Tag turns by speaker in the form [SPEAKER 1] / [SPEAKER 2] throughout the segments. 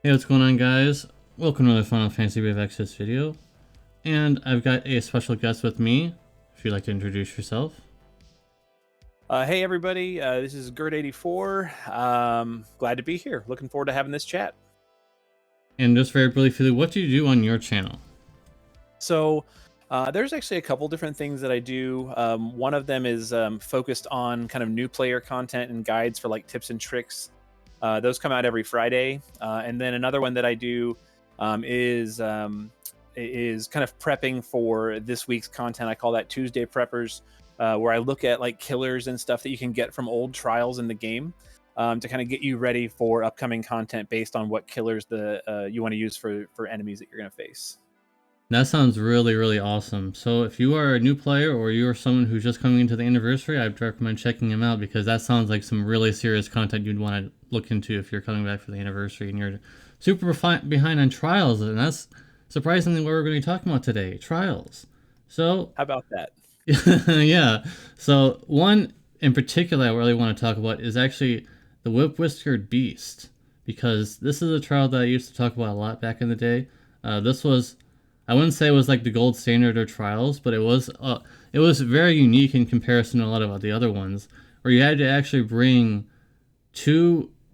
[SPEAKER 1] Hey, what's going on, guys? Welcome to another Final Fantasy Wave Access video. And I've got a special guest with me, if you'd like to introduce yourself.
[SPEAKER 2] Hey everybody, this is gerrtt84. Glad to be here. Looking forward to having this chat.
[SPEAKER 1] And just very briefly, what do you do on your channel?
[SPEAKER 2] So there's actually a couple different things that I do. One of them is focused on kind of new player content and guides for like tips and tricks. Those come out every Friday. And then another one that I do is kind of prepping for this week's content. I call that Tuesday Preppers. Where I look at like killers and stuff that you can get from old trials in the game to kind of get you ready for upcoming content based on what killers you want to use for enemies that you're going to face.
[SPEAKER 1] That sounds really, really awesome. So if you are a new player or you are someone who's just coming into the anniversary, I'd recommend checking him out because that sounds like some really serious content you'd want to look into if you're coming back for the anniversary and you're super behind on trials. And that's surprisingly what we're going to be talking about today, trials. So
[SPEAKER 2] How about that?
[SPEAKER 1] yeah. So one in particular I really want to talk about is actually the Whip-Whiskered Beast, because this is a trial that I used to talk about a lot back in the day. This was, I wouldn't say it was like the gold standard of trials, but it was very unique in comparison to a lot of the other ones, where you had to actually bring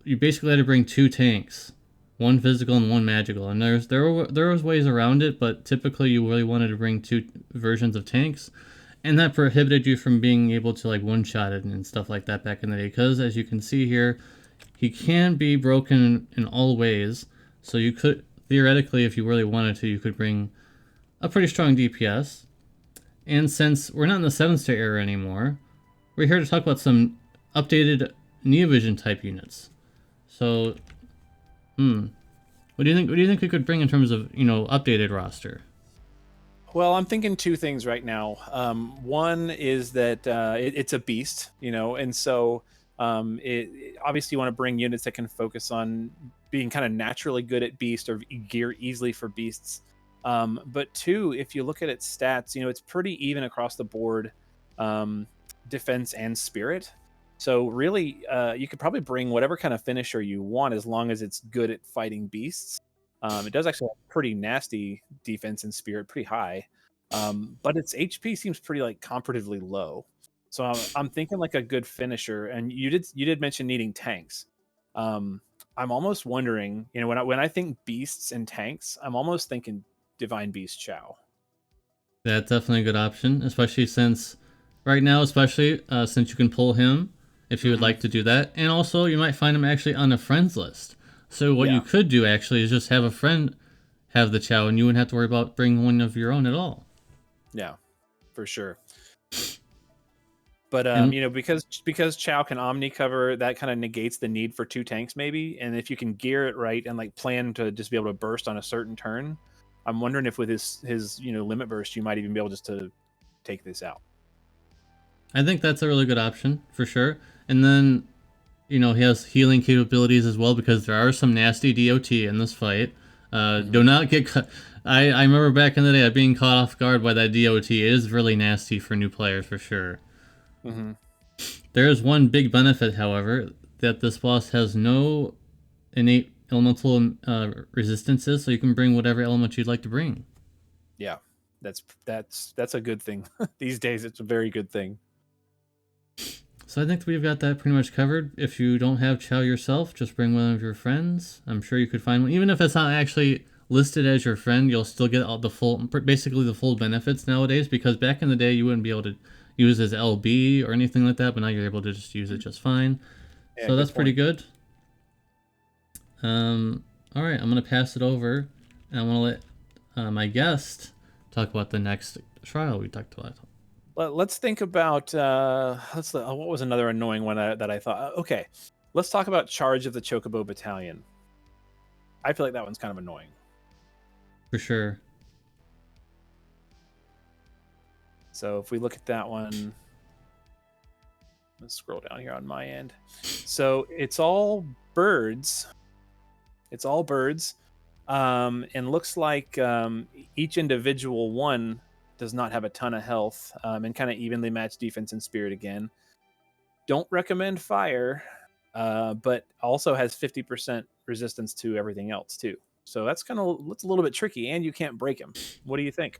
[SPEAKER 1] you basically had to bring two tanks, one physical and one magical, and there was ways around it, but typically you really wanted to bring two versions of tanks, and that prohibited you from being able to like one shot it and stuff like that back in the day. Because as you can see here, he can be broken in all ways. So you could theoretically, if you really wanted to, you could bring a pretty strong DPS. And since we're not in the 7-star era anymore, we're here to talk about some updated Neovision type units. So, what do you think? What do you think we could bring in terms of updated roster?
[SPEAKER 2] Well, I'm thinking two things right now. One is that it's a beast, and so obviously you want to bring units that can focus on being kind of naturally good at beast or gear easily for beasts. But two, if you look at its stats, it's pretty even across the board, defense and spirit. So really, you could probably bring whatever kind of finisher you want as long as it's good at fighting beasts. It does actually have pretty nasty defense and spirit, pretty high, but its HP seems pretty like comparatively low. So I'm thinking like a good finisher. And you did mention needing tanks. I'm almost wondering, when I think beasts and tanks, I'm almost thinking Divine Beast Chow.
[SPEAKER 1] That's definitely a good option, especially since right now, especially since you can pull him if you would like to do that, and also you might find him actually on a friends list. So what you
[SPEAKER 2] Yeah,
[SPEAKER 1] could do actually is just have a friend have the Chow, and you wouldn't have to worry about bringing one of your own at all.
[SPEAKER 2] yeah, for sure. But
[SPEAKER 1] And
[SPEAKER 2] because Chow can omni cover, that kind of negates the need for two tanks, maybe. And if you can gear it right and like plan to just be able to burst on a certain turn, I'm wondering if with his limit burst, you might even be able just to take this out.
[SPEAKER 1] I think that's a really good option for sure. And then he has healing capabilities as well because there are some nasty DOT in this fight. Do not get cut. I remember back in the day being caught off guard by that DOT. It is really nasty for new players for sure.
[SPEAKER 2] Mm-hmm.
[SPEAKER 1] There is one big benefit, however, that this boss has no innate elemental resistances, so you can bring whatever element you'd like to bring.
[SPEAKER 2] Yeah, that's a good thing. These days, it's a very good thing.
[SPEAKER 1] So I think we've got that pretty much covered. If you don't have Chow yourself, just bring one of your friends. I'm sure you could find one. Even if it's not actually listed as your friend, you'll still get all basically the full benefits nowadays, because back in the day you wouldn't be able to use as LB or anything like that, but now you're able to just use it just fine.
[SPEAKER 2] Yeah,
[SPEAKER 1] So
[SPEAKER 2] good
[SPEAKER 1] that's pretty
[SPEAKER 2] point.
[SPEAKER 1] good. All right, I'm gonna pass it over, and I want to let my guest talk about the next trial we talked about.
[SPEAKER 2] Let's think about what was another annoying one that I thought. Okay, let's talk about Charge of the Chocobo Battalion. I feel like that one's kind of annoying.
[SPEAKER 1] For sure.
[SPEAKER 2] So if we look at that one, let's scroll down here on my end. So it's all birds. It's all birds. And looks like each individual one does not have a ton of health, and kind of evenly matched defense and spirit again. Don't recommend fire, but also has 50% resistance to everything else too. So that's a little bit tricky, and you can't break him. What do you think?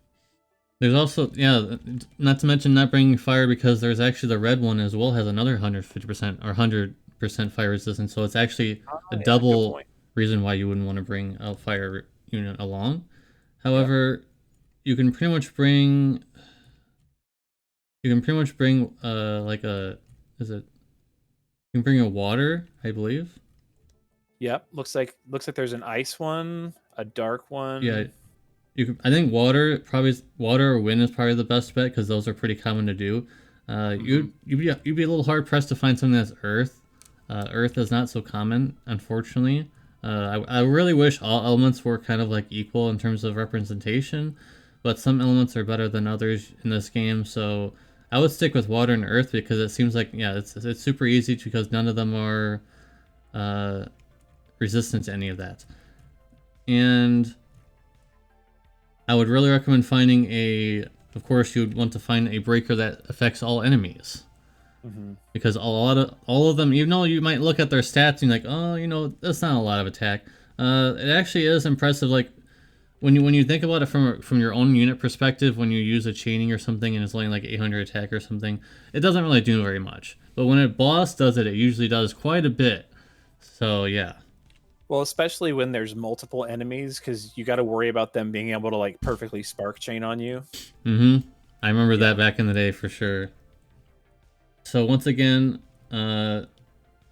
[SPEAKER 1] There's also, yeah, not to mention not bringing fire, because there's actually the red one as well, has another 150% or 100% fire resistance. So it's actually
[SPEAKER 2] Oh
[SPEAKER 1] a
[SPEAKER 2] yeah, good
[SPEAKER 1] double
[SPEAKER 2] point.
[SPEAKER 1] reason why you wouldn't want to bring a fire unit along.
[SPEAKER 2] Yep.
[SPEAKER 1] However, you can pretty much bring like a, is it, you can bring a water, I believe.
[SPEAKER 2] Yep. Looks like there's an ice one, a dark
[SPEAKER 1] Yeah,
[SPEAKER 2] one.
[SPEAKER 1] I think water or wind is probably the best bet, because those are pretty common to do.
[SPEAKER 2] Hmm.
[SPEAKER 1] You'd be a little hard pressed to find something that's earth. Earth is not so common, unfortunately. I really wish all elements were kind of like equal in terms of representation, but some elements are better than others in this game. So I would stick with water and earth, because it seems like, yeah, it's super easy, because none of them are uh, resistant to any of that. And I would really recommend finding of course, you would want to find a breaker that affects all enemies.
[SPEAKER 2] Hmm.
[SPEAKER 1] Because all of them, even though you might look at their stats and you're like, oh, that's not a lot of attack. It actually is impressive. Like when you think about it from your own unit perspective, when you use a chaining or something and it's only like 800 attack or something, it doesn't really do very much. But when a boss does it, it usually does quite a bit. So yeah.
[SPEAKER 2] Well, especially when there's multiple enemies, because you got to worry about them being able to like perfectly spark chain on you.
[SPEAKER 1] I remember
[SPEAKER 2] Yeah.
[SPEAKER 1] that back in the day for sure. So once again, uh,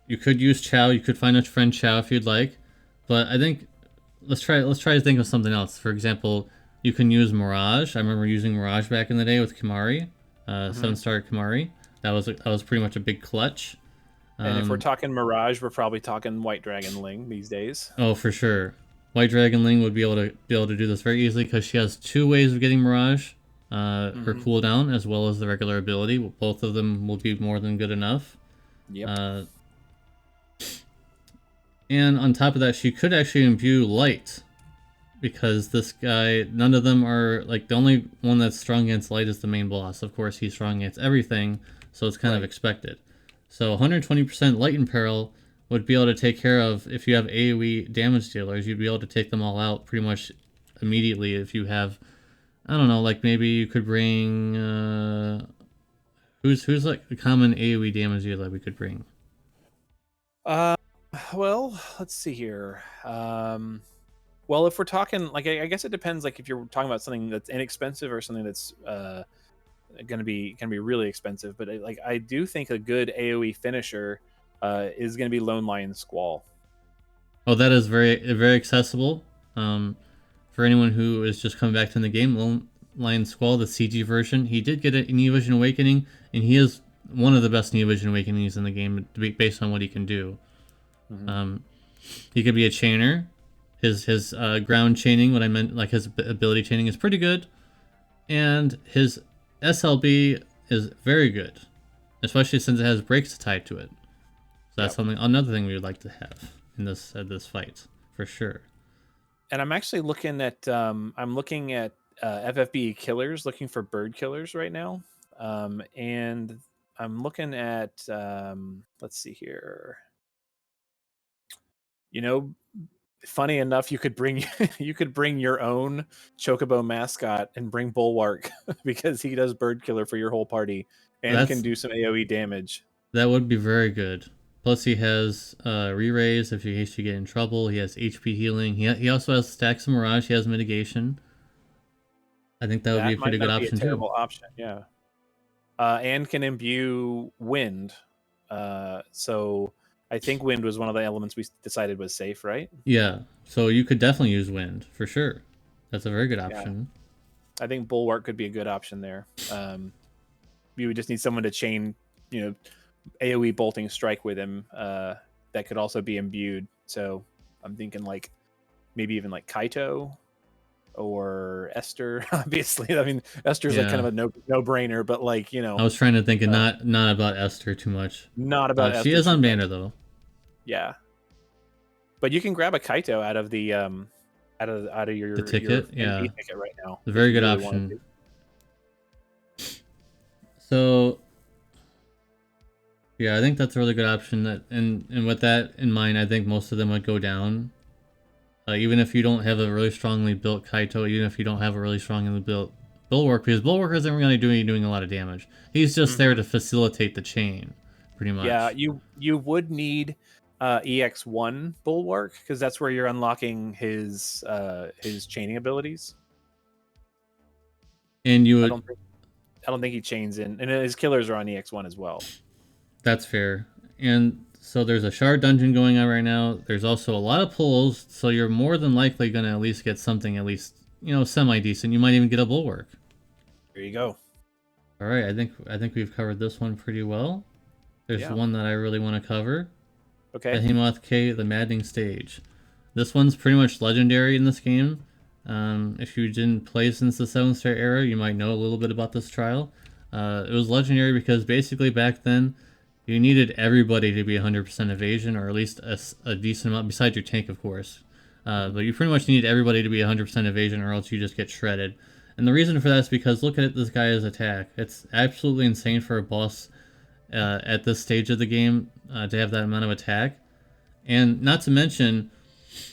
[SPEAKER 1] you could use Chow. You could find a friend Chow if you'd like, but I think let's try to think of something else. For example, you can use Mirage. I remember using Mirage back in the day with Kimari,
[SPEAKER 2] Hmm.
[SPEAKER 1] 7-star Kimari. That was pretty much a big clutch.
[SPEAKER 2] And if we're
[SPEAKER 1] Um,
[SPEAKER 2] talking Mirage, we're probably talking White Dragon Ling these days.
[SPEAKER 1] oh, for sure, White Dragon Ling would be able to do this very easily, because she has two ways of getting Mirage. Her
[SPEAKER 2] Hmm.
[SPEAKER 1] cooldown as well as the regular ability. Both of them will be more than good enough.
[SPEAKER 2] Yep.
[SPEAKER 1] Uh, And on top of that, she could actually imbue light, because this guy, none of them are, like, the only one that's strong against light is the main boss. Of course, he's strong against everything, so it's kind of
[SPEAKER 2] Right.
[SPEAKER 1] expected. So 120% light in peril would be able to take care of, if you have AoE damage dealers, you'd be able to take them all out pretty much immediately. If you have, I don't know, like maybe you could bring, who's like a common AoE damage dealer we could bring?
[SPEAKER 2] Uh, well, let's see here. Well, if we're talking, like, I guess it depends. Like, if you're talking about something that's inexpensive or something that's gonna be really expensive. But like, I do think a good AOE finisher is gonna be Lone Lion Squall.
[SPEAKER 1] Oh, that is very accessible. Um, for anyone who is just coming back to the game, Lone Lion Squall, the CG version, he did get an Neovision Awakening, and he is one of the best Neovision Awakenings in the game based on what he can do.
[SPEAKER 2] Hmm.
[SPEAKER 1] Um, he could be a chainer. His ground chaining, what I meant, like his ability chaining, is pretty good, and his SLB is very good, especially since it has breaks tied to it. So that's
[SPEAKER 2] Yep.
[SPEAKER 1] another thing we would like to have in this fight for sure.
[SPEAKER 2] And I'm actually looking at FFBE killers, looking for bird killers right now, and I'm looking at let's see here. You know, funny enough, you could bring you could bring your own Chocobo mascot and bring Bulwark because he does bird killer for your whole party and can
[SPEAKER 1] That's
[SPEAKER 2] do some AOE damage.
[SPEAKER 1] That would be very good. Plus, he has re-raise if you get in trouble. He has HP healing. He also has stacks of Mirage. He has mitigation. I think that would be
[SPEAKER 2] That
[SPEAKER 1] a
[SPEAKER 2] might
[SPEAKER 1] pretty good
[SPEAKER 2] not be a
[SPEAKER 1] option too.
[SPEAKER 2] terrible option. Yeah. And can imbue wind. So I think wind was one of the elements we decided was safe, right?
[SPEAKER 1] Yeah, so you could definitely use wind for sure. That's a very good
[SPEAKER 2] Yeah.
[SPEAKER 1] option.
[SPEAKER 2] I think Bulwark could be a good option there. You would just need someone to chain, AoE bolting strike with him. That could also be imbued. So I'm thinking like maybe even like Kaito or Esther. Obviously, I mean Esther's like kind
[SPEAKER 1] Yeah,
[SPEAKER 2] of a no brainer, but like
[SPEAKER 1] I was trying to think of
[SPEAKER 2] uh,
[SPEAKER 1] not about Esther too much.
[SPEAKER 2] not about
[SPEAKER 1] She
[SPEAKER 2] Esther
[SPEAKER 1] is
[SPEAKER 2] too
[SPEAKER 1] on
[SPEAKER 2] much.
[SPEAKER 1] banner though.
[SPEAKER 2] Yeah, but you can grab a Kaito out of
[SPEAKER 1] The
[SPEAKER 2] your
[SPEAKER 1] ticket,
[SPEAKER 2] MP
[SPEAKER 1] yeah,
[SPEAKER 2] ticket right now
[SPEAKER 1] a
[SPEAKER 2] if
[SPEAKER 1] very
[SPEAKER 2] you
[SPEAKER 1] good
[SPEAKER 2] really wanted
[SPEAKER 1] option.
[SPEAKER 2] to.
[SPEAKER 1] So Yeah, I think that's a really good option. And with that in mind, I think most of them would go down. Even if you don't have a really strongly built Kaito, even if you don't have a really strongly built Bulwark, because Bulwark isn't really doing a lot of damage. He's just there
[SPEAKER 2] Hmm.
[SPEAKER 1] to facilitate the chain, pretty
[SPEAKER 2] Yeah,
[SPEAKER 1] much.
[SPEAKER 2] you would need EX1 Bulwark because that's where you're unlocking his chaining abilities.
[SPEAKER 1] And you
[SPEAKER 2] I
[SPEAKER 1] would,
[SPEAKER 2] don't think I don't think he chains in, and his killers are on EX1 as well.
[SPEAKER 1] that's fair. And so there's a shard dungeon going on right now. There's also a lot of pulls, so you're more than likely gonna at least get something at least semi decent. You might even get a Bulwark.
[SPEAKER 2] There you go.
[SPEAKER 1] All right, I think we've covered this one pretty well. There's
[SPEAKER 2] Yeah.
[SPEAKER 1] one that I really want to cover.
[SPEAKER 2] Okay.
[SPEAKER 1] Behemoth K, the Maddening Stage. This one's pretty much legendary in this game. If you didn't play since the 7-star era, you might know a little bit about this trial. It was legendary because basically back then, you needed everybody to be 100% evasion, or at least a decent amount, besides your tank, of course. But you pretty much need everybody to be 100% evasion, or else you just get shredded. And the reason for that is because look at this guy's attack. It's absolutely insane for a boss at this stage of the game to have that amount of attack. And not to mention,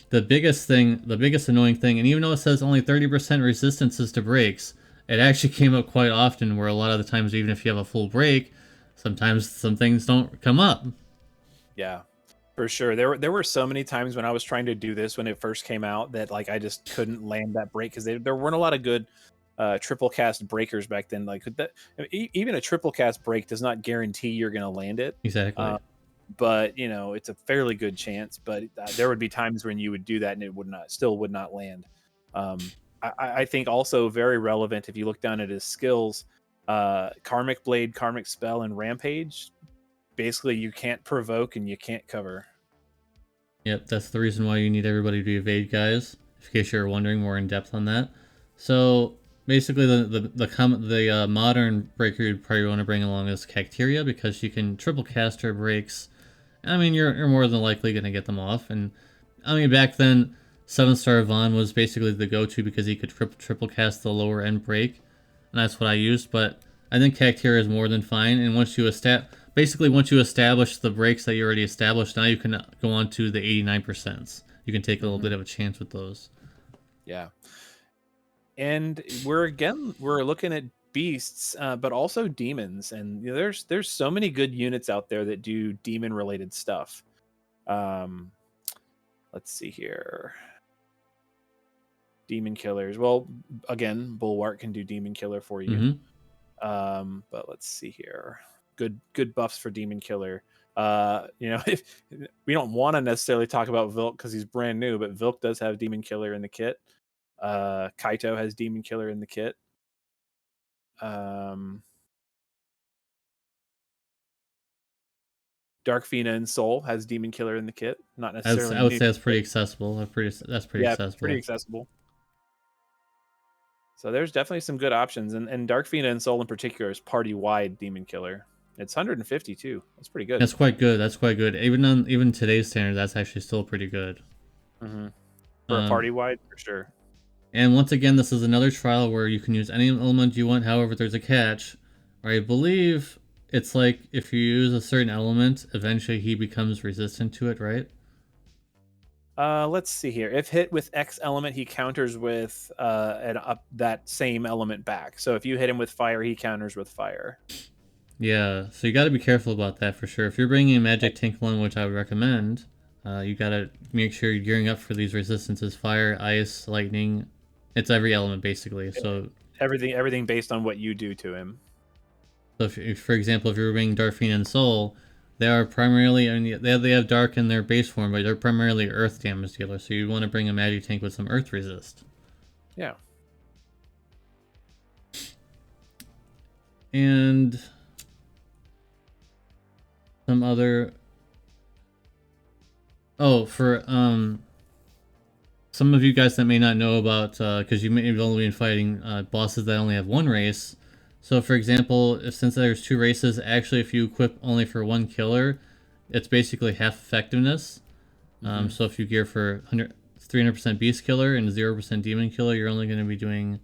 [SPEAKER 1] the biggest annoying thing, and even though it says only 30% resistances to breaks, it actually came up quite often where a lot of the times, even if you have a full break, sometimes some things don't come up.
[SPEAKER 2] Yeah, for sure. There were so many times when I was trying to do this when it first came out that like I just couldn't land that break because there weren't a lot of good triple cast breakers back then. Like that, even a triple cast break does not guarantee you're going to land it.
[SPEAKER 1] Exactly.
[SPEAKER 2] But it's a fairly good chance. But there would be times when you would do that and it would not land. I think also very relevant if you look down at his skills, Karmic Blade, Karmic Spell, and Rampage. Basically, you can't provoke and you can't cover.
[SPEAKER 1] Yep, that's the reason why you need everybody to evade, guys. In case you're wondering more in depth on that. So basically, the modern breaker you'd probably want to bring along is Cacteria because she can triple cast her breaks. I mean, you're more than likely going to get them off. And I mean, back then, 7-star Vaughn was basically the go-to because he could triple cast the lower end break, and that's what I used. But I think Cacteria is more than fine. And once you establish the breaks that you already established, now you can go on to the 89%. You can take a little bit of a chance with those.
[SPEAKER 2] Yeah, and we're looking at beasts, but also demons, and there's so many good units out there that do demon related stuff. Um, let's see here. Demon killers. Well, again, Bulwark can do demon killer for you.
[SPEAKER 1] Mm-hmm.
[SPEAKER 2] But let's see here. Good buffs for demon killer. If we don't want to necessarily talk about Vilk because he's brand new, but Vilk does have demon killer in the kit. Kaito has demon killer in the kit. Dark Fina and Soul has demon killer in the kit. Not necessarily
[SPEAKER 1] I would
[SPEAKER 2] new,
[SPEAKER 1] say that's pretty
[SPEAKER 2] but
[SPEAKER 1] accessible. That's pretty
[SPEAKER 2] yeah, pretty
[SPEAKER 1] accessible.
[SPEAKER 2] accessible. So there's definitely some good options, and Dark Fina and Soul in particular is party wide demon killer. It's 152. That's pretty good.
[SPEAKER 1] That's quite good. That's quite good. Even today's standard, that's actually still pretty good.
[SPEAKER 2] Mm-hmm. For a
[SPEAKER 1] Um,
[SPEAKER 2] party wide, for sure.
[SPEAKER 1] and once again, this is another trial where you can use any element you want. However, there's a catch. I believe it's like if you use a certain element, eventually he becomes resistant to it, right?
[SPEAKER 2] Let's see here. If hit with X element, he counters with that same element back. So if you hit him with fire, he counters with fire.
[SPEAKER 1] Yeah, so you got to be careful about that for sure. If you're bringing a magic tank along, which I would recommend, you got to make sure you're gearing up for these resistances: fire, ice, lightning. It's every element basically. So
[SPEAKER 2] Everything based on what you do to him.
[SPEAKER 1] if for example, if you're bringing Darfine and Soul, they are primarily, I mean, they have dark in their base form, but they're primarily earth damage dealer. So you want to bring a magic tank with some earth resist.
[SPEAKER 2] Yeah.
[SPEAKER 1] And some other. Oh, for some of you guys that may not know about, because you may have only been fighting bosses that only have one race. So, for example, since there's two races, actually, if you equip only for one killer, it's basically half effectiveness. So if you gear for 300% beast killer and 0% demon killer, you're only going to be doing.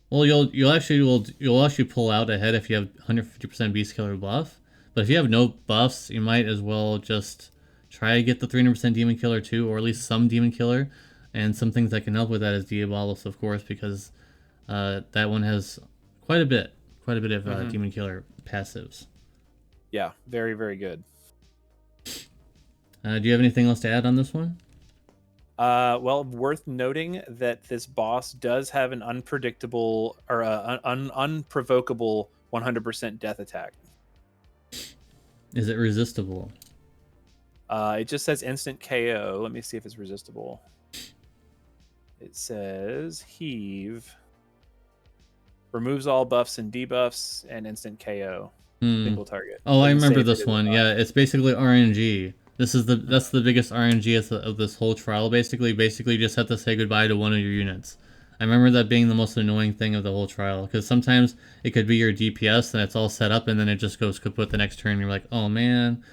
[SPEAKER 1] Well, you'll actually pull out ahead if you have 150% beast killer buff, But if you have no buffs, you might as well just try to get the 300% Demon Killer too, or at least some Demon Killer. And some things that can help with that is Diabolus, of course, because that one has quite a bit of Demon Killer passives.
[SPEAKER 2] Yeah, very, very good.
[SPEAKER 1] Do you have anything else to add on this one?
[SPEAKER 2] Well, worth noting that this boss does have an unpredictable or unprovocable 100% death attack.
[SPEAKER 1] Is it resistible?
[SPEAKER 2] It just says instant KO. Let me see if it's resistible. It says heave. Removes all buffs and debuffs and instant KO. Single target.
[SPEAKER 1] Oh, I remember this one. Yeah, it's basically RNG. That's the biggest RNG of this whole trial. Basically, you just have to say goodbye to one of your units. I remember that being the most annoying thing of the whole trial, because sometimes it could be your DPS and it's all set up, and then it just goes kaput the next turn. And you're like, oh man,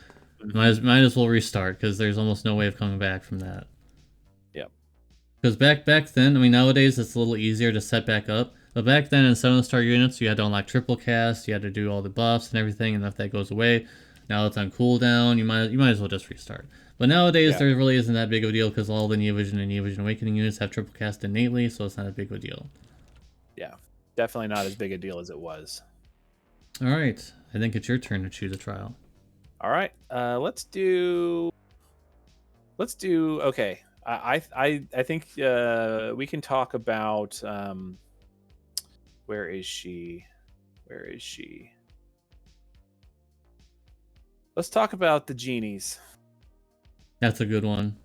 [SPEAKER 1] might as well restart, because there's almost no way of coming back from that.
[SPEAKER 2] Yep.
[SPEAKER 1] Because back then, I mean, nowadays it's a little easier to set back up. But back then, in 7-star units, you had to unlock triple cast, you had to do all the buffs and everything, and if that goes away, now it's on cooldown, you might as well just restart. But nowadays, there really isn't that big of a deal, because all the Neo Vision and Neo Vision Awakening units have triple cast innately, so it's not a big of a deal.
[SPEAKER 2] Yeah, definitely not as big a deal as it was.
[SPEAKER 1] Alright, I think it's your turn to choose a trial.
[SPEAKER 2] Alright, let's do... Okay, I think we can talk about... Where is she? Let's talk about the Genies.
[SPEAKER 1] That's a good one.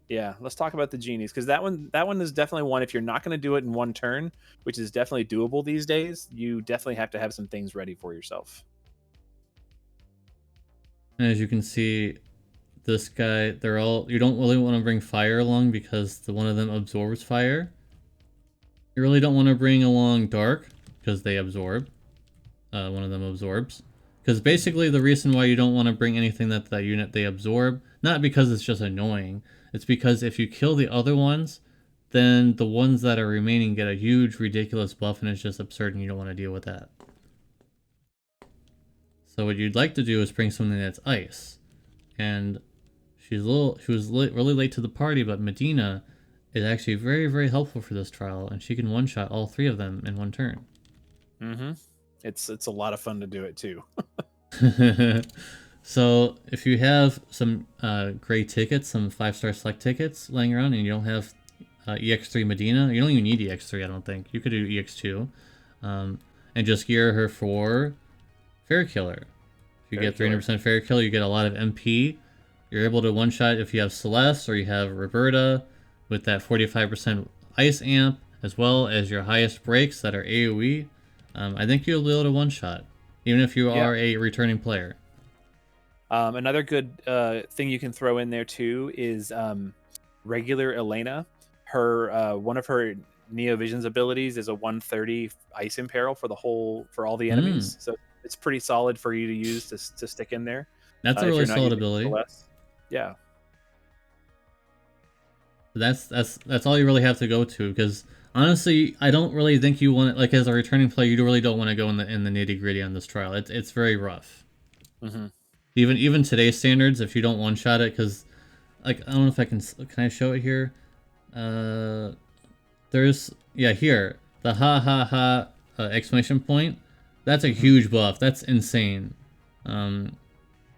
[SPEAKER 2] Yeah, let's talk about the Genies, because that one is definitely one, if you're not going to do it in one turn, which is definitely doable these days, you definitely have to have some things ready for yourself.
[SPEAKER 1] And as you can see, this guy, you don't really want to bring fire along, because one of them absorbs fire. You really don't want to bring along dark, because they absorb. One of them absorbs. Because basically the reason why you don't want to bring anything that unit they absorb, not because it's just annoying, it's because if you kill the other ones, then the ones that are remaining get a huge ridiculous buff, and it's just absurd, and you don't want to deal with that. So what you'd like to do is bring something that's ice. And she was really late to the party, but Medina is actually very, very helpful for this trial, and she can one-shot all 3 of them in one turn.
[SPEAKER 2] It's a lot of fun to do it too.
[SPEAKER 1] So if you have some gray tickets, some 5-star select tickets laying around, and you don't have EX3 Medina, you don't even need EX3, I don't think. You could do EX2, and just gear her for Fair Killer. If you get 300% Fair Killer, you get a lot of MP. You're able to one-shot if you have Celeste or you have Roberta, with that 45% ice amp, as well as your highest breaks that are AoE. I think you'll be able to one-shot, even if you are a returning player.
[SPEAKER 2] Another good thing you can throw in there too is regular Elena. Her one of her Neo Vision's abilities is a 130 ice imperil for all the enemies. So it's pretty solid for you to use to stick in there.
[SPEAKER 1] That's a really solid ability.
[SPEAKER 2] Yeah.
[SPEAKER 1] That's all you really have to go to, because honestly, I don't really think you want it, like, as a returning player, you really don't want to go in the nitty-gritty on this trial. It's very rough. Even today's standards, if you don't one-shot it, because, like, I don't know if can I show it here? There's, here, the ha ha ha exclamation point. That's a huge buff. That's insane.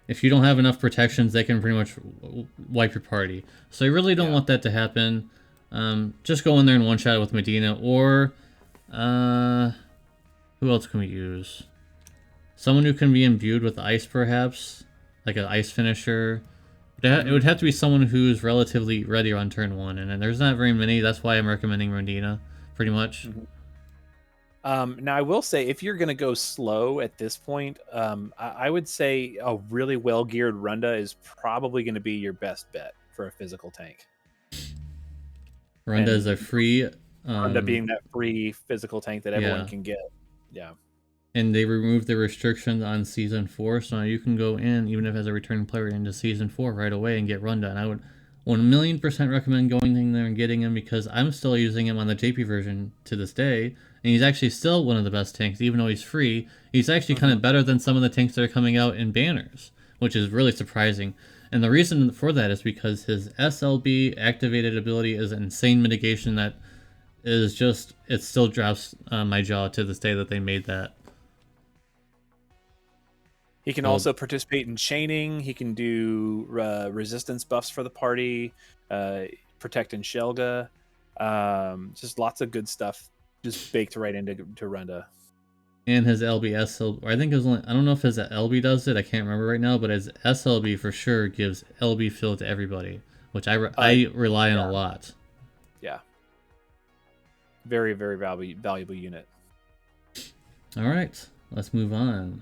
[SPEAKER 1] If you don't have enough protections, they can pretty much wipe your party. So you really don't want that to happen. Just go in there and one-shot it with Medina, or who else can we use? Someone who can be imbued with ice, perhaps, like an ice finisher. It would have to be someone who's relatively ready on turn 1, and there's not very many. That's why I'm recommending Medina, pretty much.
[SPEAKER 2] Now, I will say, if you're going to go slow at this point, I would say a really well-geared Runda is probably going to be your best bet for a physical tank.
[SPEAKER 1] Runda is a free...
[SPEAKER 2] Runda being that free physical tank that everyone can get. Yeah.
[SPEAKER 1] And they removed the restrictions on Season 4, so now you can go in, even if as a returning player, into Season 4 right away and get Runda. And I would 1,000,000% recommend going in there and getting him, because I'm still using him on the JP version to this day, and he's actually still one of the best tanks, even though he's free. He's actually kind of better than some of the tanks that are coming out in banners, which is really surprising. And the reason for that is because his SLB activated ability is an insane mitigation that is just, it still drops my jaw to this day that they made that.
[SPEAKER 2] He can also participate in chaining. He can do resistance buffs for the party, protect in Shelga. Just lots of good stuff just baked right into Runda.
[SPEAKER 1] And his LB I think it was only, I don't know if his LB does it, I can't remember right now, but his SLB for sure gives LB fill to everybody, which I rely on a lot.
[SPEAKER 2] Yeah. Very, very valuable unit.
[SPEAKER 1] All right, let's move on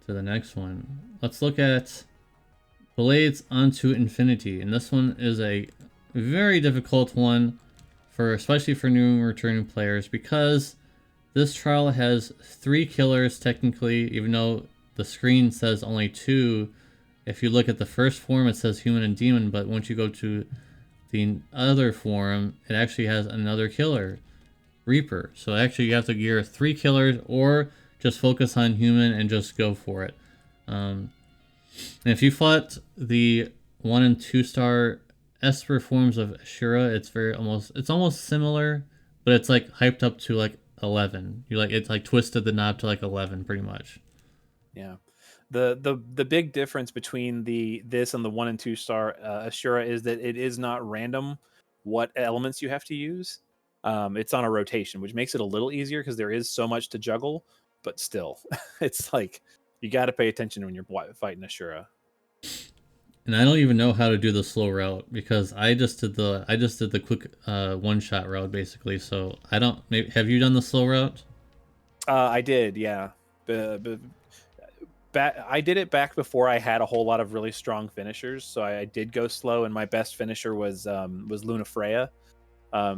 [SPEAKER 1] to the next one. Let's look at Blades Onto Infinity, and this one is a very difficult one, especially for new and returning players, because this trial has 3 killers technically, even though the screen says only 2. If you look at the first form, it says human and demon, but once you go to the other form, it actually has another killer, Reaper. So actually you have to gear 3 killers, or just focus on human and just go for it. And if you fought the 1 and 2 star Esper forms of Ashura, it's almost similar, but it's like hyped up to like 11. It's like twisted the knob to like 11 pretty much.
[SPEAKER 2] Yeah. The big difference between this and the 1 and 2 star Ashura is that it is not random what elements you have to use. It's on a rotation, which makes it a little easier because there is so much to juggle, but still it's like you got to pay attention when you're fighting Ashura.
[SPEAKER 1] And I don't even know how to do the slow route, because I just did the quick one shot route basically. So I don't. Maybe, have you done the slow route?
[SPEAKER 2] I did, yeah. I did it back before I had a whole lot of really strong finishers, so I did go slow, and my best finisher was Luna Freya.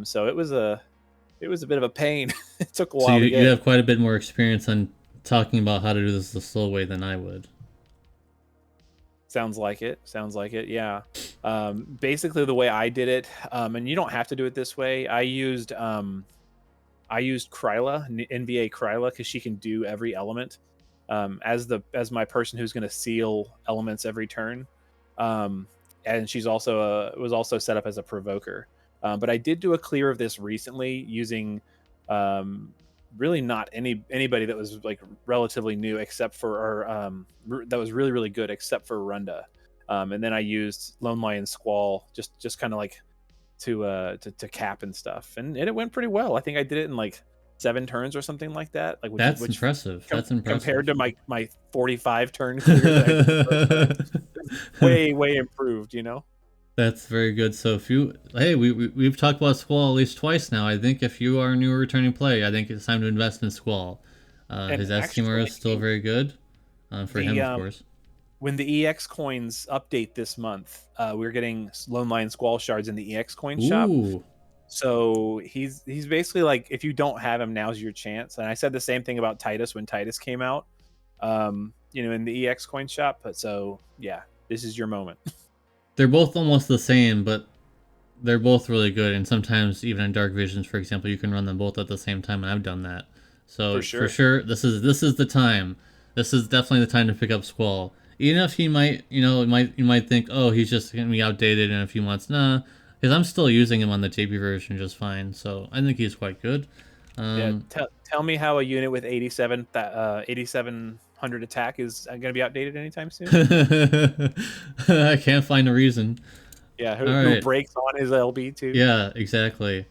[SPEAKER 2] So it was a bit of a pain. It took a while.
[SPEAKER 1] So you have quite a bit more experience on talking about how to do this the slow way than I would.
[SPEAKER 2] Sounds like it. Yeah. Basically, the way I did it, and you don't have to do it this way. I used Kryla, NVA Kryla, because she can do every element. As my person who's going to seal elements every turn, and she's also was also set up as a provoker. But I did do a clear of this recently using really not anybody that was like relatively new, except for that was really, really good, except for Runda. And then I used Lone Lion Squall just kind of like to cap and stuff, and it went pretty well. I think I did it in like 7 turns or something like that. Like
[SPEAKER 1] that's impressive. That's impressive
[SPEAKER 2] compared to my 45 turn clear. way improved, you know.
[SPEAKER 1] That's very good. So we've talked about Squall at least twice now. I think if you are a new returning player, I think it's time to invest in Squall. His Eskimmer is still very good for him, of course.
[SPEAKER 2] When the EX coins update this month, we're getting Lone Lion Squall shards in the EX coin shop. So he's basically like, if you don't have him, now's your chance. And I said the same thing about Titus when Titus came out, in the EX coin shop. But so yeah, this is your moment.
[SPEAKER 1] They're both almost the same, but they're both really good. And sometimes even in Dark Visions, for example, you can run them both at the same time, and I've done that. So for sure, this is the time. This is definitely the time to pick up Squall. Even if you might think, oh, he's just gonna be outdated in a few months. Nah, because I'm still using him on the JP version just fine. So I think he's quite good.
[SPEAKER 2] Tell me how a unit with 8700 attack is going to be outdated anytime soon.
[SPEAKER 1] I can't find a reason.
[SPEAKER 2] Yeah, who breaks on his LB too.
[SPEAKER 1] Yeah, exactly.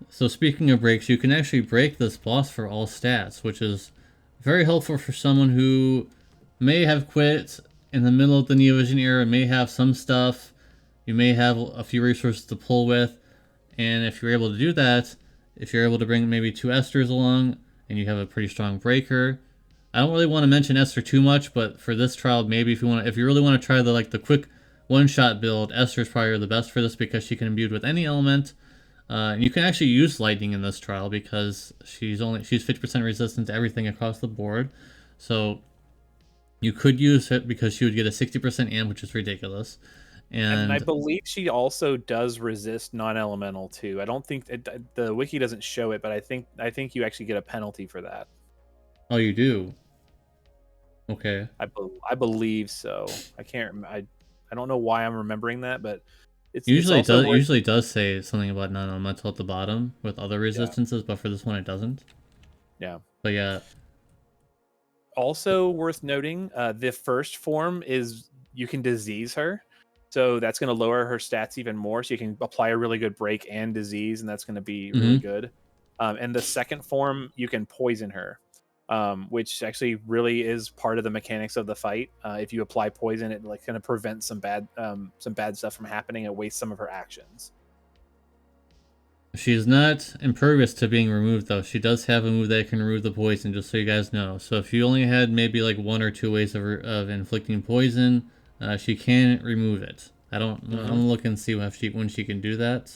[SPEAKER 1] So speaking of breaks, you can actually break this boss for all stats, which is very helpful for someone who may have quit in the middle of the Neovision era, may have some stuff, you may have a few resources to pull with, and if you're able to do that, if you're able to bring maybe 2 Esters along, and you have a pretty strong breaker. I don't really want to mention Esther too much, but for this trial, maybe if you really want to try the quick one-shot build, Esther is probably the best for this because she can imbue with any element. You can actually use lightning in this trial because she's 50% resistant to everything across the board. So you could use it because she would get a 60% amp, which is ridiculous.
[SPEAKER 2] And I
[SPEAKER 1] And
[SPEAKER 2] believe she also does resist non-elemental too. I don't think the wiki doesn't show it, but I think you actually get a penalty for that.
[SPEAKER 1] oh, you do. Okay.
[SPEAKER 2] I believe so. I can't. I don't know why I'm remembering that, but it's
[SPEAKER 1] Usually it
[SPEAKER 2] also
[SPEAKER 1] does.
[SPEAKER 2] worth.
[SPEAKER 1] Usually it does say something about non-elemental at the bottom with other
[SPEAKER 2] Yeah,
[SPEAKER 1] resistances, but for this one it doesn't.
[SPEAKER 2] yeah.
[SPEAKER 1] But yeah,
[SPEAKER 2] Also worth noting, the first form is you can disease her, so that's going to lower her stats even more. So you can apply a really good break and disease, and that's going to be really
[SPEAKER 1] mm-hmm.
[SPEAKER 2] good. And the second form, you can poison her, which actually really is part of the mechanics of the fight. If you apply poison, it like kind of prevents some bad stuff from happening and wastes some of her actions.
[SPEAKER 1] She's not impervious to being removed, though. She does have a move that can remove the poison, just so you guys know. So if you only had maybe like 1 or 2 ways of inflicting poison, she can remove it. I don't. I'm
[SPEAKER 2] Mm-hmm.
[SPEAKER 1] gonna look and see when she can do that.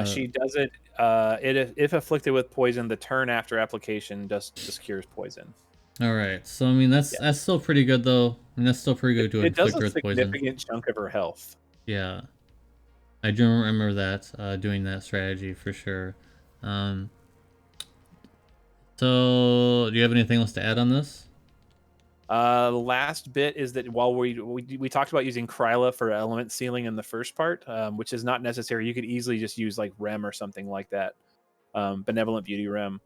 [SPEAKER 2] She does it. If afflicted with poison, the turn after application just cures poison.
[SPEAKER 1] All right. So I mean that's still pretty good though. I mean that's still pretty good to
[SPEAKER 2] It does
[SPEAKER 1] inflict
[SPEAKER 2] a
[SPEAKER 1] her with poison.
[SPEAKER 2] significant chunk of her health.
[SPEAKER 1] Yeah, I do remember that doing that strategy for sure. Um, so do you have anything else to add on this?
[SPEAKER 2] The last bit is that while we talked about using Kryla for element sealing in the first part, which is not necessary. You could easily just use like Rem or something like that, Benevolent Beauty Rem.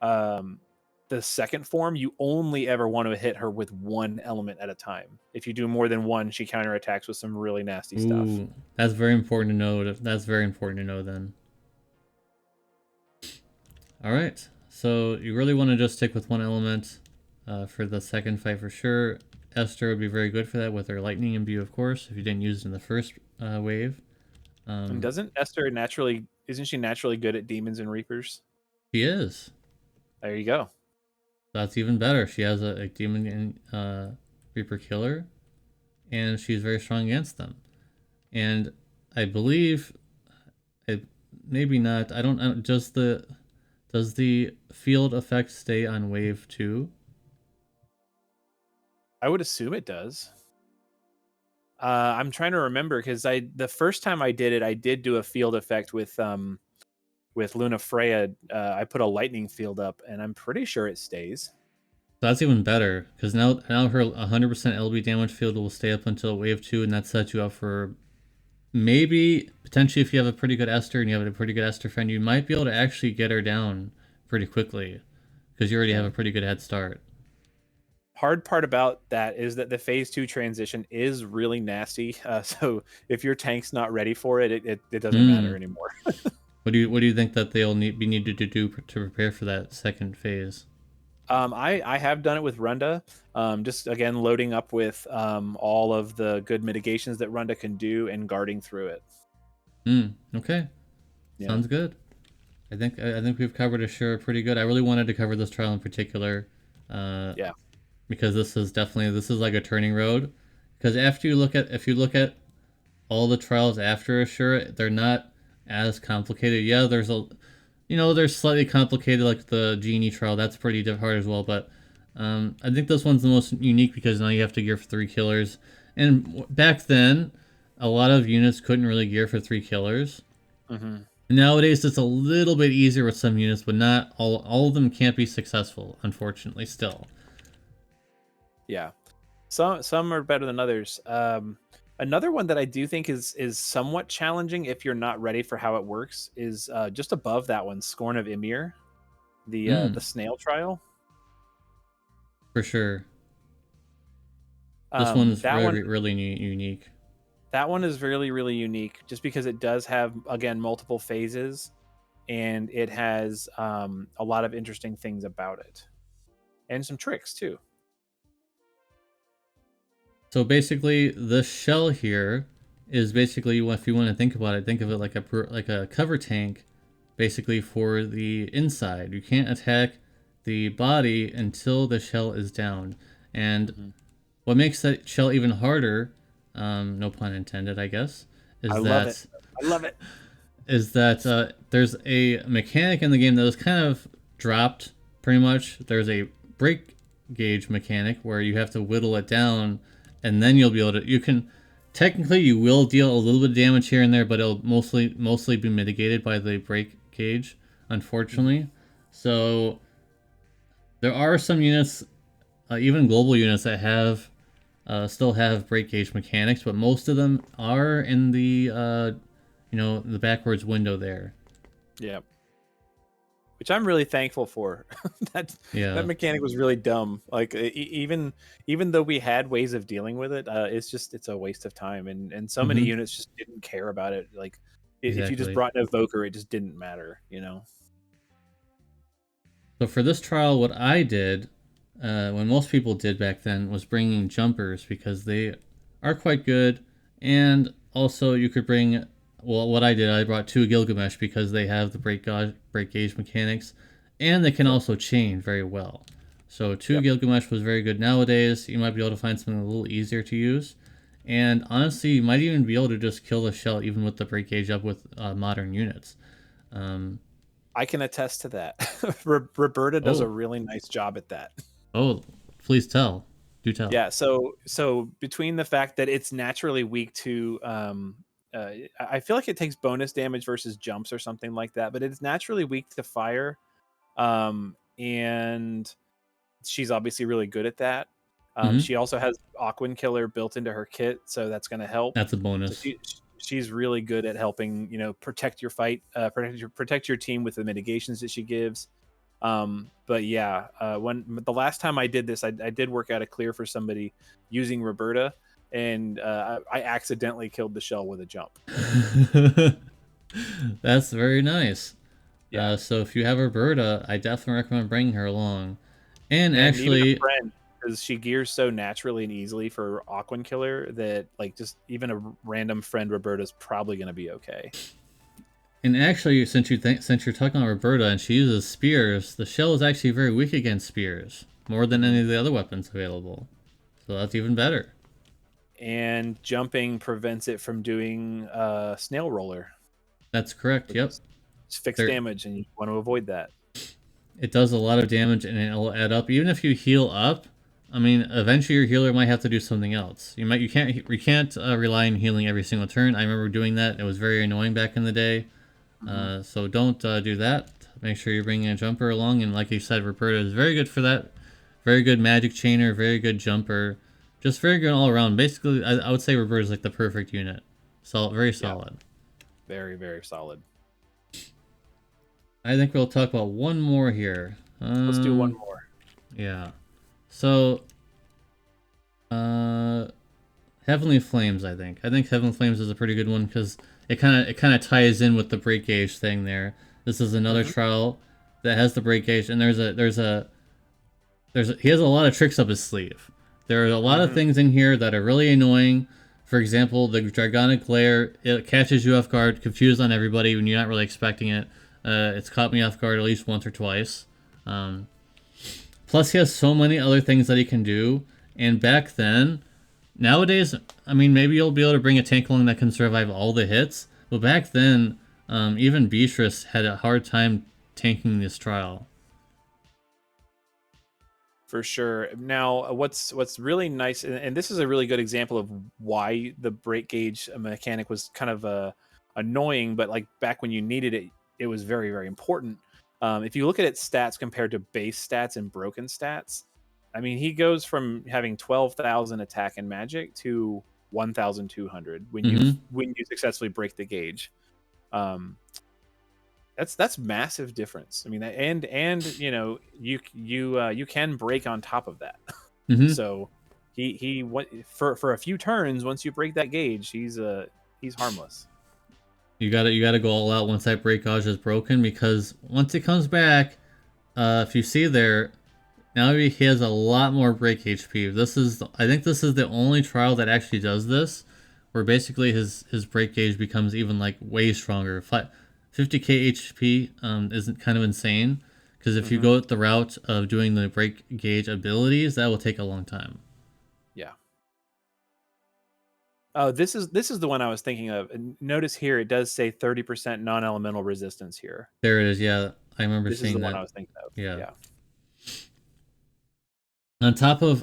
[SPEAKER 2] Um, the second form, you only ever want to hit her with one element at a time. If you do more than one, she counterattacks with some really nasty stuff.
[SPEAKER 1] Ooh, that's very important to know. That's very important to know then. All right. So you really want to just stick with one element for the second fight for sure. Esther would be very good for that with her lightning imbue, of course, if you didn't use it in the first wave.
[SPEAKER 2] And doesn't Esther naturally? Isn't she naturally good at demons and reapers?
[SPEAKER 1] She is.
[SPEAKER 2] There you go.
[SPEAKER 1] That's even better. She has a demon and reaper killer, and she's very strong against them. And I believe, it, maybe not. I don't. Does the field effect stay on wave 2?
[SPEAKER 2] I would assume it does. I'm trying to remember because the first time I did it, I did do a field effect with Luna Freya. I put a lightning field up, and I'm pretty sure it stays.
[SPEAKER 1] That's even better because now her 100% LB damage field will stay up until wave 2, and that sets you up for maybe potentially if you have a pretty good Esther and you have a pretty good Esther friend, you might be able to actually get her down pretty quickly because you already have a pretty good head start.
[SPEAKER 2] Hard part about that is that the phase 2 transition is really nasty. So if your tank's not ready for it, it doesn't matter anymore.
[SPEAKER 1] What do you think that they'll be needed to do to prepare for that second phase?
[SPEAKER 2] I have done it with Runda, just again loading up with all of the good mitigations that Runda can do and guarding through it.
[SPEAKER 1] Okay.
[SPEAKER 2] Yeah.
[SPEAKER 1] Sounds good. I think we've covered Ashura pretty good. I really wanted to cover this trial in particular.
[SPEAKER 2] Yeah.
[SPEAKER 1] Because this is like a turning road. Because if you look at all the trials after Ashura, they're not as complicated. Yeah, there's slightly complicated like the Genie trial. That's pretty hard as well. But I think this one's the most unique because now you have to gear for 3 killers. And back then, a lot of units couldn't really gear for 3 killers.
[SPEAKER 2] Mm-hmm.
[SPEAKER 1] Nowadays, it's a little bit easier with some units, but not all. All of them can't be successful, unfortunately. Still.
[SPEAKER 2] Yeah, some are better than others. Another one that I do think is somewhat challenging if you're not ready for how it works is just above that one, Scorn of Ymir, the Snail Trial.
[SPEAKER 1] For sure. This one's
[SPEAKER 2] That one,
[SPEAKER 1] really unique.
[SPEAKER 2] that one is really really unique, just because it does have again multiple phases, and it has a lot of interesting things about it, and some tricks too.
[SPEAKER 1] So basically, the shell here is basically, if you want to think about it, think of it like a cover tank, basically for the inside. You can't attack the body until the shell is down, and what makes that shell even harder, no pun intended, I guess, is
[SPEAKER 2] I love it. I love it.
[SPEAKER 1] Is that there's a mechanic in the game that was kind of dropped, pretty much. There's a break gauge mechanic where you have to whittle it down, and then you'll be able to. You can technically you will deal a little bit of damage here and there, but it'll mostly be mitigated by the break gauge,
[SPEAKER 2] Mhm.
[SPEAKER 1] unfortunately. So there are some units, even global units, that have still have break gauge mechanics, but most of them are in the the backwards window there.
[SPEAKER 2] Yeah, which I'm really thankful for. that that
[SPEAKER 1] Yeah.
[SPEAKER 2] mechanic was really dumb. Like even though we had ways of dealing with it, it's a waste of time, and so many
[SPEAKER 1] Mm-hmm.
[SPEAKER 2] units just didn't care about it. Like if you just
[SPEAKER 1] Exactly.
[SPEAKER 2] brought an evoker, it just didn't matter. You know.
[SPEAKER 1] So for this trial, what I did, when most people did back then, was bringing jumpers because they are quite good, and also you could bring. Well, what I did, I brought two Gilgamesh because they have the break gauge mechanics, and they can
[SPEAKER 2] Yep.
[SPEAKER 1] also chain very well. So two
[SPEAKER 2] Yep.
[SPEAKER 1] Gilgamesh was very good nowadays. You might be able to find something a little easier to use, and honestly, you might even be able to just kill the shell even with the break gauge up with modern units. Um,
[SPEAKER 2] I can attest to that. Roberta does a
[SPEAKER 1] oh,
[SPEAKER 2] really nice job at that.
[SPEAKER 1] oh, please tell. Do tell.
[SPEAKER 2] Yeah, so between the fact that it's naturally weak to I feel like it takes bonus damage versus jumps or something like that, but it's naturally weak to fire. And she's obviously really good at that.
[SPEAKER 1] Hmm.
[SPEAKER 2] She also has Aquan Killer built into her kit, so that's going to help.
[SPEAKER 1] That's a
[SPEAKER 2] So
[SPEAKER 1] bonus.
[SPEAKER 2] she's really good at helping, protect your fight, protect your team with the mitigations that she gives. But yeah, when the last time I did this, I did work out a clear for somebody using Roberta, and I accidentally killed the shell with a jump.
[SPEAKER 1] That's very nice.
[SPEAKER 2] Yeah,
[SPEAKER 1] So if you have Roberta, I definitely recommend bringing her along. And
[SPEAKER 2] and even a
[SPEAKER 1] actually,
[SPEAKER 2] friend, because she gears so naturally and easily for Aquan Killer that like just even a random friend Roberta's probably going to be okay.
[SPEAKER 1] since you're talking about Roberta and she uses spears, the shell is actually very weak against spears, more than
[SPEAKER 2] Hmm.
[SPEAKER 1] any of the other weapons available. So that's even better.
[SPEAKER 2] And jumping prevents it from doing Snail Roller,
[SPEAKER 1] That's correct.
[SPEAKER 2] which
[SPEAKER 1] Yep.
[SPEAKER 2] is fixed
[SPEAKER 1] There,
[SPEAKER 2] damage, and you want to avoid that.
[SPEAKER 1] it does a lot of damage and it'll add up. Even if you heal up, I mean, eventually your healer might have to do something else. You can't rely on healing every single turn. I remember doing that. It was very annoying back in the day.
[SPEAKER 2] Hmm.
[SPEAKER 1] So don't do that. Make sure you're bringing a jumper along, and like you said, Ruperta is very good for that. Very good magic chainer, very good jumper, just very good all around. Basically, I would say Ruperta is like the perfect unit. Solid, very
[SPEAKER 2] Yeah,
[SPEAKER 1] solid.
[SPEAKER 2] very very solid.
[SPEAKER 1] I think we'll talk about one more here.
[SPEAKER 2] Let's do one more.
[SPEAKER 1] Yeah. So, uh, Heavenly Flames. I think Heavenly Flames is a pretty good one because it kind of ties in with the break gauge thing there. This is another
[SPEAKER 2] Hmm.
[SPEAKER 1] trial that has the break gauge, and he has a lot of tricks up his sleeve. There are a lot of
[SPEAKER 2] Hmm.
[SPEAKER 1] things in here that are really annoying. For example, the Dragonic Glare, it catches you off guard, confused on everybody when you're not really expecting it. It's caught me off guard at least once or twice. Um, Plus, he has so many other things that he can do. And back then, nowadays, I mean, maybe you'll be able to bring a tank along that can survive all the hits. But back then, even Beatrice had a hard time tanking this trial.
[SPEAKER 2] For sure. Now, what's really nice, and this is a really good example of why the break gauge mechanic was kind of annoying, but like back when you needed it, it was very very important. If you look at its stats compared to base stats and broken stats, I mean, he goes from having 12,000 attack and magic to 1,200
[SPEAKER 1] Mm-hmm.
[SPEAKER 2] when you successfully break the gauge. Um, that's massive difference. I mean, and you can break on top of that.
[SPEAKER 1] Mm-hmm.
[SPEAKER 2] So he went for a few turns. Once you break that gauge, he's harmless.
[SPEAKER 1] You gotta go all out once that break gauge is broken because once it comes back, if you see there, now he has a lot more break HP. I think this is the only trial that actually does this, where basically his break gauge becomes even like way stronger. 50k HP isn't kind of insane because if you
[SPEAKER 2] Hmm.
[SPEAKER 1] go the route of doing the break gauge abilities, that will take a long time.
[SPEAKER 2] Yeah. Oh, this is the one I was thinking of. And notice here it does say 30% non-elemental resistance here.
[SPEAKER 1] There it is. Yeah, I remember
[SPEAKER 2] This is the
[SPEAKER 1] seeing
[SPEAKER 2] one I
[SPEAKER 1] that.
[SPEAKER 2] was thinking of.
[SPEAKER 1] Yeah.
[SPEAKER 2] Yeah.
[SPEAKER 1] On top of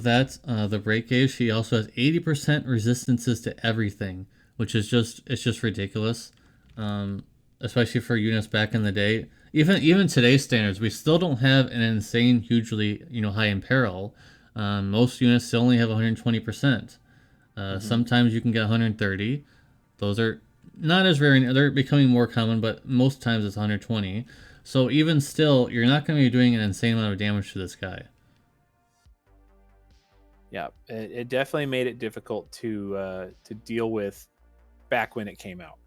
[SPEAKER 1] that, the break gauge, she also has 80% resistances to everything, which is just ridiculous. Um, Especially for units back in the day. Even today's standards, we still don't have an insane, hugely high in peril. Most units still only have 120%.
[SPEAKER 2] Hmm.
[SPEAKER 1] Sometimes you can get 130. Those are not as rare. They're becoming more common, but most times it's 120. So even still, you're not going to be doing an insane amount of damage to this guy.
[SPEAKER 2] Yeah, it definitely made it difficult to deal with back when it came out.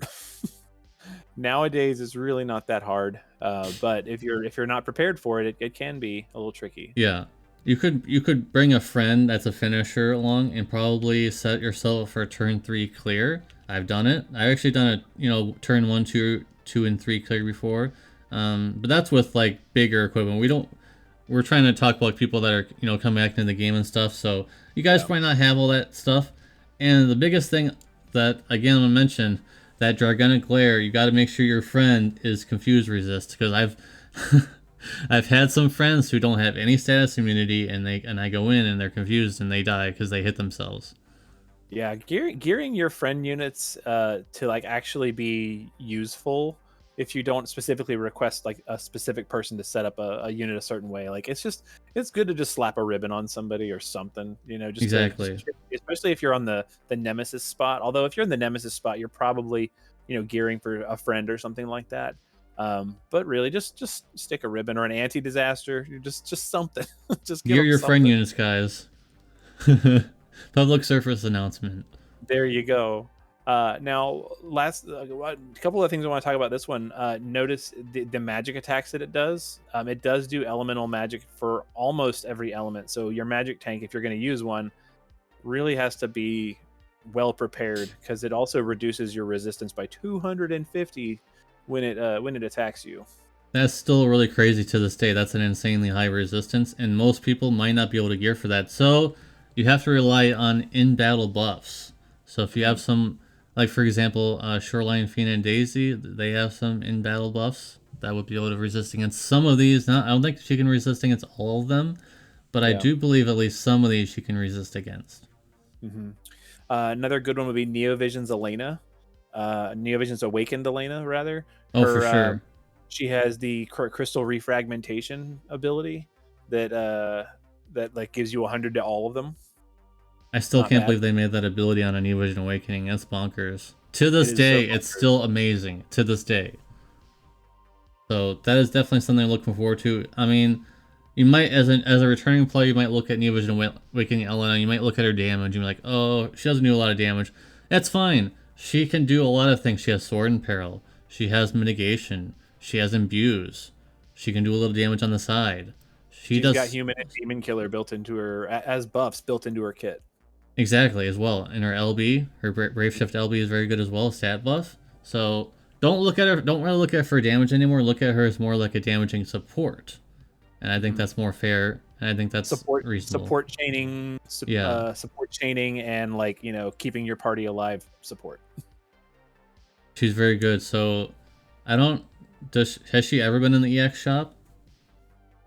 [SPEAKER 2] Nowadays, it's really not that hard, but if you're not prepared for it, it can be a little tricky.
[SPEAKER 1] Yeah. You could bring a friend that's a finisher along and probably set yourself for turn 3 clear. I've done it. I've actually done it, turn 1, 2, 2 and 3 clear before. But that's with like bigger equipment. We're trying to talk about people that are, coming back into the game and stuff. So you guys
[SPEAKER 2] Yeah.
[SPEAKER 1] might not have all that stuff. And the biggest thing that again I mentioned, that Dragonic Glare, you got to make sure your friend is confused resist because I've had some friends who don't have any status immunity, and I go in and they're confused and they die because they hit themselves.
[SPEAKER 2] Yeah, gearing your friend units to like actually be useful if you don't specifically request like a specific person to set up a unit a certain way. Like it's good to just slap a ribbon on somebody or something, just to
[SPEAKER 1] Exactly.
[SPEAKER 2] especially if you're on the nemesis spot. Although if you're in the nemesis spot, you're probably gearing for a friend or something like that. But really, just stick a ribbon or an anti-disaster. Just something. Just give
[SPEAKER 1] You're
[SPEAKER 2] them
[SPEAKER 1] your friend
[SPEAKER 2] something.
[SPEAKER 1] units, guys. Public service announcement.
[SPEAKER 2] There you go. Now, last a couple of things I want to talk about this one. Notice the magic attacks that it does. It does do elemental magic for almost every element. So your magic tank, if you're going to use one, really has to be well prepared because it also reduces your resistance by 250 when it attacks you.
[SPEAKER 1] That's still really crazy to this day. That's an insanely high resistance, and most people might not be able to gear for that. So you have to rely on in battle buffs. So if you have
[SPEAKER 2] Mhm.
[SPEAKER 1] some, like for example, Shoreline Fiend and Daisy, they have some in battle buffs that would be able to resist against some of these. Not, I don't think she can resist against all of them, but I
[SPEAKER 2] Yeah.
[SPEAKER 1] do believe at least some of these she can resist against.
[SPEAKER 2] Hmm. Another good one would be Neovision's Elena. Neovision's Awakened Elena, rather.
[SPEAKER 1] Oh, for
[SPEAKER 2] Her
[SPEAKER 1] sure.
[SPEAKER 2] She has the crystal refragmentation ability that that like gives you 100 to all of them.
[SPEAKER 1] I
[SPEAKER 2] It's
[SPEAKER 1] still
[SPEAKER 2] not
[SPEAKER 1] can't
[SPEAKER 2] bad.
[SPEAKER 1] believe they made that ability on a New Vision Awakening. That's bonkers. To
[SPEAKER 2] It
[SPEAKER 1] this
[SPEAKER 2] is so
[SPEAKER 1] day, it's
[SPEAKER 2] bonkers.
[SPEAKER 1] still amazing. To this day. So that is definitely something I'm looking forward to. I mean, you might, as a returning player, you might look at New Vision Awakening Elena. You might look at her damage and be like, oh, she doesn't do a lot of damage. That's fine. She can do a lot of things. She has Sword and Peril. She has mitigation. She has imbues. She can do a little damage on the side. She
[SPEAKER 2] She's got
[SPEAKER 1] does
[SPEAKER 2] human and demon killer built into her as buffs built into her kit.
[SPEAKER 1] exactly as well. And her LB, her Brave Shift LB is very good as well, stat buff. So don't look at her. Don't really look at her for damage anymore. Look at her as more like a damaging support, and I think
[SPEAKER 2] Hmm.
[SPEAKER 1] that's more fair, and I think that's
[SPEAKER 2] Support
[SPEAKER 1] reasonable.
[SPEAKER 2] support chaining
[SPEAKER 1] Yeah,
[SPEAKER 2] support chaining and like keeping your party alive support.
[SPEAKER 1] she's very good. So I don't. Has she ever been in the EX shop?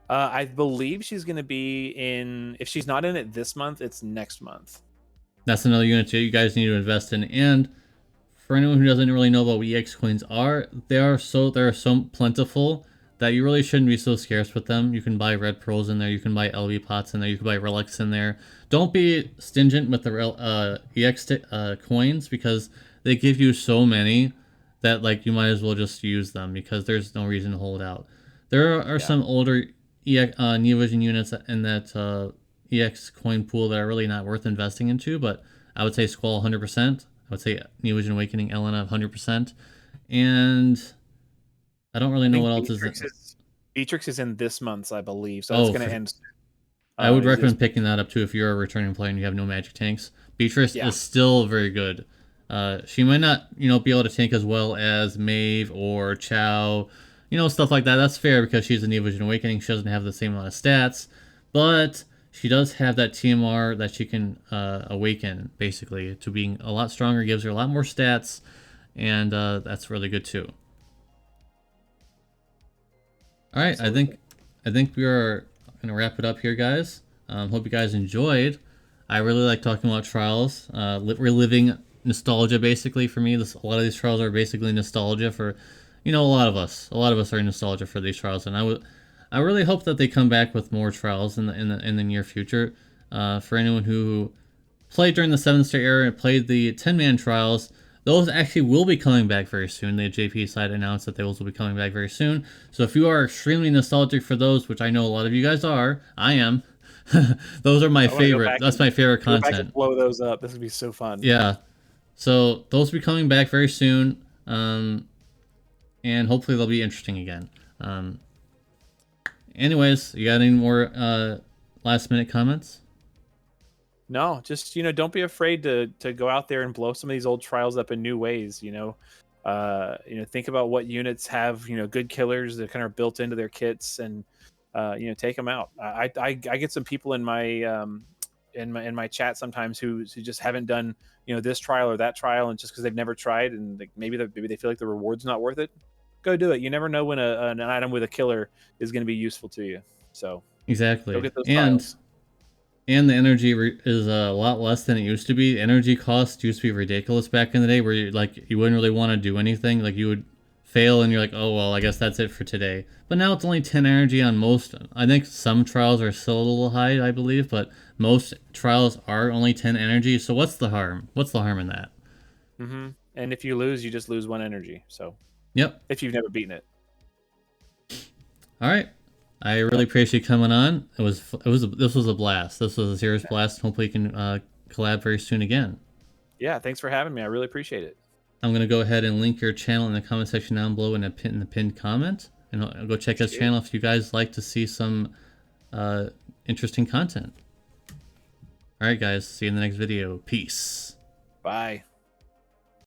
[SPEAKER 2] I believe she's going to be in. If she's not in it this month, it's next month.
[SPEAKER 1] That's another unit that you guys need to invest in. And for anyone who doesn't really know about what EX coins are, they are so plentiful that you really shouldn't be so scarce with them. You can buy red pearls in there, you can buy LV pots in there, you can buy relics in there. Don't be stingent with the EX coins because they give you so many that like you might as well just use them because there's no reason to hold out. There are
[SPEAKER 2] Yeah.
[SPEAKER 1] some older Neo Vision units in that EX coin pool that are really not worth investing into, but I would say Squall 100%. I would say New Vision Awakening Elena 100%. And I don't really
[SPEAKER 2] I
[SPEAKER 1] know
[SPEAKER 2] think
[SPEAKER 1] what else is.
[SPEAKER 2] Beatrix is in this month's, I believe, so it's
[SPEAKER 1] Oh,
[SPEAKER 2] going to end soon.
[SPEAKER 1] I would
[SPEAKER 2] Is
[SPEAKER 1] recommend picking that up too if you're a returning player and you have no magic tanks. Beatrice
[SPEAKER 2] Yeah.
[SPEAKER 1] is still very good. She might not, be able to tank as well as Maeve or Chow, stuff like that. That's fair because she's a New Vision Awakening. She doesn't have the same amount of stats, but she does have that TMR that she can awaken basically to being a lot stronger. Gives her a lot more stats, and that's really good too. All right, I
[SPEAKER 2] Absolutely.
[SPEAKER 1] think I think we are gonna wrap it up here, guys. Hope you guys enjoyed. I really like talking about trials, reliving nostalgia. Basically, for me, a lot of these trials are basically nostalgia for, a lot of us. A lot of us are nostalgia for these trials, and I really hope that they come back with more trials in the near future. For anyone who played during the 7th Star era and played the 10-man trials, those actually will be coming back very soon. The JP side announced that those will be coming back very soon. So if you are extremely nostalgic for those, which I know a lot of you guys are, I am. Those are my favorite. That's my favorite
[SPEAKER 2] content. Go back
[SPEAKER 1] content.
[SPEAKER 2] and blow those up. This would be so fun.
[SPEAKER 1] Yeah. So those will be coming back very soon. And hopefully they'll be interesting again. Anyways, you got any more last minute comments?
[SPEAKER 2] No, just don't be afraid to go out there and blow some of these old trials up in new ways. Think about what units have good killers that kind of built into their kits, and take them out. I get some people in my in my chat sometimes who just haven't done this trial or that trial, and just because they've never tried, and maybe they feel like the reward's not worth it. Go do it. You never know when an item with a killer is going to be useful to you. So
[SPEAKER 1] exactly.
[SPEAKER 2] Go get those trials.
[SPEAKER 1] And the energy is a lot less than it used to be. Energy cost used to be ridiculous back in the day, where you wouldn't really want to do anything. Like, you would fail and you're like, oh well, I guess that's it for today. But now it's only 10 energy on most. I think some trials are still a little high, I believe, but most trials are only 10 energy. So what's the harm? What's the harm in that?
[SPEAKER 2] Mm-hmm. And if you lose, you just lose 1 energy. So
[SPEAKER 1] yep.
[SPEAKER 2] If you've never beaten it.
[SPEAKER 1] All right. I really appreciate you coming on. This was a blast. This was a serious blast. Hopefully you can collab very soon again.
[SPEAKER 2] Yeah, thanks for having me. I really appreciate it.
[SPEAKER 1] I'm gonna go ahead and link your channel in the comment section down below in the pinned comment, and I'll go check his channel if you guys like to see some interesting content. All right, guys. See you in the next video. Peace.
[SPEAKER 2] Bye.